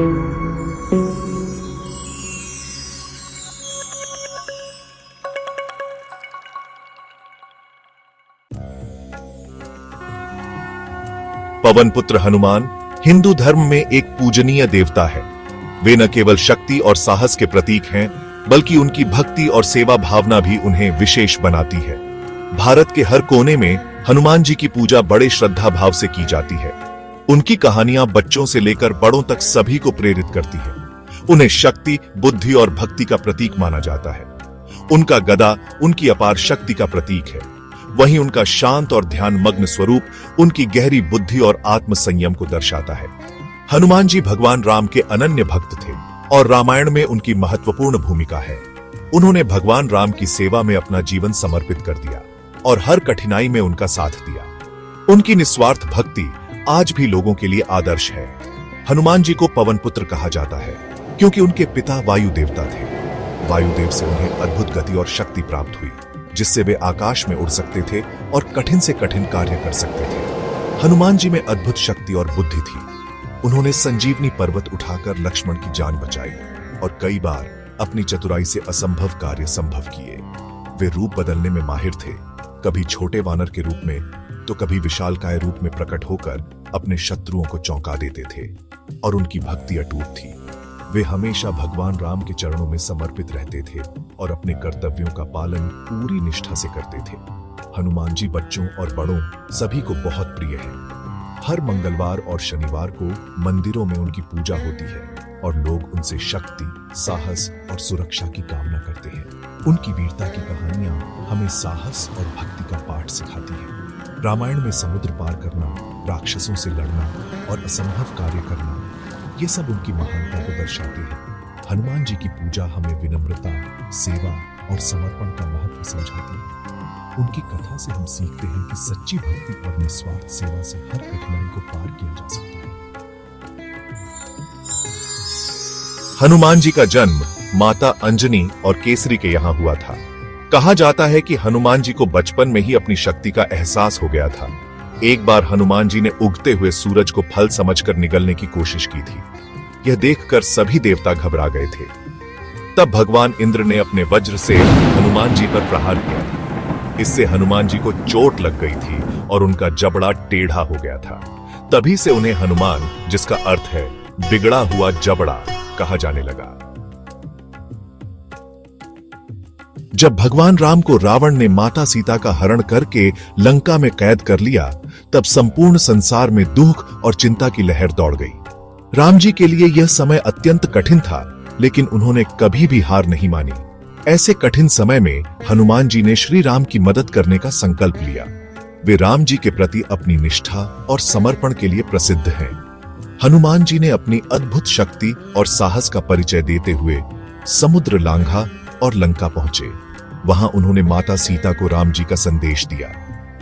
पवन पुत्र हनुमान हिंदू धर्म में एक पूजनीय देवता है। वे न केवल शक्ति और साहस के प्रतीक हैं, बल्कि उनकी भक्ति और सेवा भावना भी उन्हें विशेष बनाती है। भारत के हर कोने में हनुमान जी की पूजा बड़े श्रद्धा भाव से की जाती है। उनकी कहानियां बच्चों से लेकर बड़ों तक सभी को प्रेरित करती है। उन्हें शक्ति, बुद्धि और भक्ति का प्रतीक माना जाता है। उनका गदा उनकी अपार शक्ति का प्रतीक है। वहीं उनका शांत और ध्यान मग्न स्वरूप उनकी गहरी बुद्धि और आत्म संयम को दर्शाता है। हनुमान जी भगवान राम के अनन्य भक्त थे और रामायण में उनकी महत्वपूर्ण भूमिका है। उन्होंने भगवान राम की सेवा में अपना जीवन समर्पित कर दिया और हर कठिनाई में उनका साथ दिया। उनकी निस्वार्थ भक्ति आज भी लोगों के लिए आदर्श है। हनुमान जी को पवन पुत्र कहा जाता है क्योंकि उनके पिता वायु देवता थे। वायुदेव से उन्हें अद्भुत गति और शक्ति प्राप्त हुई, जिससे वे आकाश में उड़ सकते थे और कठिन से कठिन कार्य कर सकते थे। हनुमान जी में अद्भुत शक्ति और बुद्धि थी। उन्होंने संजीवनी पर्वत उठाकर लक्ष्मण की जान बचाई और कई बार अपनी चतुराई से असंभव कार्य संभव किए। वे रूप बदलने में माहिर थे, कभी छोटे वानर के रूप में तो कभी विशालकाय रूप में प्रकट होकर अपने शत्रुओं को चौंका देते थे। और उनकी भक्ति अटूट थी। वे हमेशा भगवान राम के चरणों में समर्पित रहते थे और अपने कर्तव्यों का पालन पूरी निष्ठा से करते थे। हनुमान जी बच्चों और बड़ों सभी को बहुत प्रिय हैं। हर मंगलवार और शनिवार को मंदिरों में उनकी पूजा होती है और लोग उनसे शक्ति, साहस और सुरक्षा की कामना करते हैं। उनकी वीरता की कहानियां हमें साहस और भक्ति का पाठ सिखाती हैं। रामायण में समुद्र पार करना, राक्षसों से लड़ना और असंभव कार्य करना, ये सब उनकी महानता को दर्शाते हैं। हनुमान जी की पूजा हमें विनम्रता, सेवा और समर्पण का महत्व समझाती है। उनकी कथा से हम सीखते हैं कि सच्ची भक्ति और निस्वार्थ सेवा से हर कठिनाई को पार किया जा सकता है। हनुमान जी का जन्म माता अंजनी और केसरी के यहाँ हुआ था। कहा जाता है कि हनुमान जी को बचपन में ही अपनी शक्ति का एहसास हो गया था। एक बार हनुमान जी ने उगते हुए सूरज को फल समझकर निगलने की कोशिश की थी। यह देखकर सभी देवता घबरा गए थे। तब भगवान इंद्र ने अपने वज्र से हनुमान जी पर प्रहार किया। इससे हनुमान जी को चोट लग गई थी और उनका जबड़ा टेढ़ा हो गया था। तभी से उन्हें हनुमान, जिसका अर्थ है बिगड़ा हुआ जबड़ा, कहा जाने लगा। जब भगवान राम को रावण ने माता सीता का हरण करके लंका में कैद कर लिया, तब संपूर्ण संसार में दुख और चिंता की लहर दौड़ गई। राम जी के लिए यह समय अत्यंत कठिन था, लेकिन उन्होंने कभी भी हार नहीं मानी। ऐसे कठिन समय में हनुमान जी ने श्री राम की मदद करने का संकल्प लिया। वे राम जी के प्रति अपनी निष्ठा और समर्पण के लिए प्रसिद्ध हैं। हनुमान जी ने अपनी अद्भुत शक्ति और साहस का परिचय देते हुए समुद्र लांघा और लंका पहुंचे। वहां उन्होंने माता सीता को राम जी का संदेश दिया,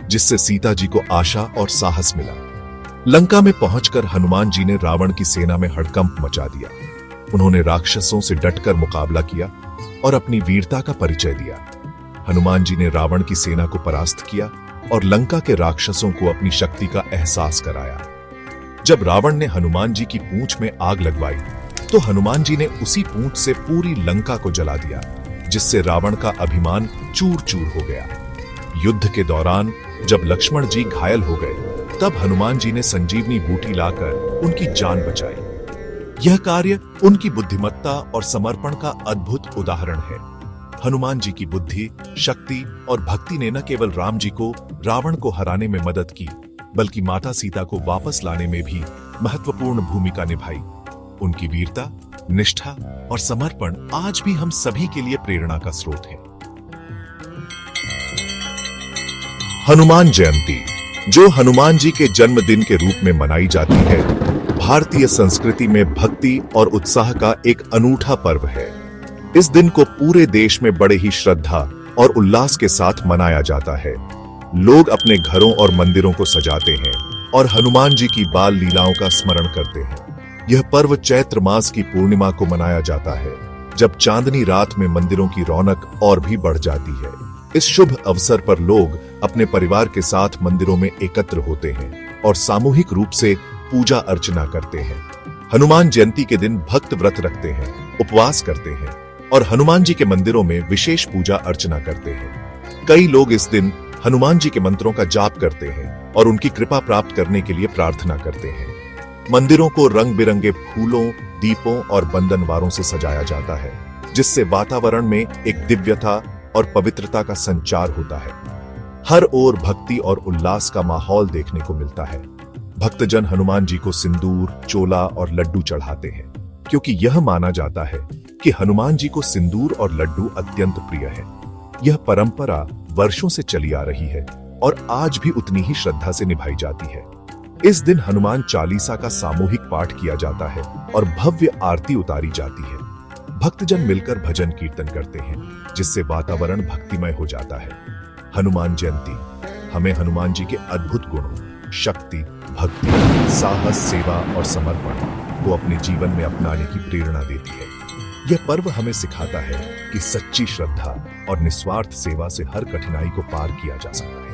जिससे सीता जी को आशा और साहस मिला। लंका में पहुंचकर हनुमान जी ने रावण की सेना में हड़कंप मचा दिया। उन्होंने राक्षसों से डटकर मुकाबला किया और अपनी वीरता का परिचय दिया। हनुमान जी ने रावण की सेना को परास्त किया और लंका के राक्षसों को अपनी शक्ति का एहसास कराया। जब रावण ने हनुमान जी की पूंछ में आग लगवाई, तो हनुमान जी ने उसी पूंछ से पूरी लंका को जला दिया, जिससे रावण का अभिमान चूर चूर हो गया। युद्ध के दौरान जब लक्ष्मण जी घायल हो गए, तब हनुमान जी ने संजीवनी बूटी लाकर उनकी जान बचाई। यह कार्य उनकी बुद्धिमत्ता और समर्पण का अद्भुत उदाहरण है। हनुमान जी की बुद्धि, शक्ति और भक्ति ने न केवल राम जी को रावण को हराने में मदद की, बल्कि माता सीता को वापस लाने में भी महत्वपूर्ण भूमिका निभाई। उनकी वीरता, निष्ठा और समर्पण आज भी हम सभी के लिए प्रेरणा का स्रोत है। हनुमान जयंती, जो हनुमान जी के जन्मदिन के रूप में मनाई जाती है, भारतीय संस्कृति में भक्ति और उत्साह का एक अनूठा पर्व है। इस दिन को पूरे देश में बड़े ही श्रद्धा और उल्लास के साथ मनाया जाता है। लोग अपने घरों और मंदिरों को सजाते हैं और हनुमान जी की बाल लीलाओं का स्मरण करते हैं। यह पर्व चैत्र मास की पूर्णिमा को मनाया जाता है, जब चांदनी रात में मंदिरों की रौनक और भी बढ़ जाती है। इस शुभ अवसर पर लोग अपने परिवार के साथ मंदिरों में एकत्र होते हैं और सामूहिक रूप से पूजा अर्चना करते हैं। हनुमान जयंती के दिन भक्त व्रत रखते हैं, उपवास करते हैं और हनुमान जी के मंदिरों में विशेष पूजा अर्चना करते हैं। कई लोग इस दिन हनुमान जी के मंत्रों का जाप करते हैं और उनकी कृपा प्राप्त करने के लिए प्रार्थना करते हैं। मंदिरों को रंग बिरंगे फूलों, दीपों और बंधनवारों से सजाया जाता है, जिससे वातावरण में एक दिव्यता और पवित्रता का संचार होता है। हर ओर भक्ति और उल्लास का माहौल देखने को मिलता है। भक्तजन हनुमान जी को सिंदूर, चोला और लड्डू चढ़ाते हैं, क्योंकि यह माना जाता है कि हनुमान जी को सिंदूर और लड्डू अत्यंत प्रिय है। यह परंपरा वर्षों से चली आ रही है और आज भी उतनी ही श्रद्धा से निभाई जाती है। इस दिन हनुमान चालीसा का सामूहिक पाठ किया जाता है और भव्य आरती उतारी जाती है। भक्तजन मिलकर भजन कीर्तन करते हैं, जिससे वातावरण भक्तिमय हो जाता है। हनुमान जयंती हमें हनुमान जी के अद्भुत गुणों, शक्ति, भक्ति, साहस, सेवा और समर्पण को अपने जीवन में अपनाने की प्रेरणा देती है। यह पर्व हमें सिखाता है कि सच्ची श्रद्धा और निस्वार्थ सेवा से हर कठिनाई को पार किया जा सकता है।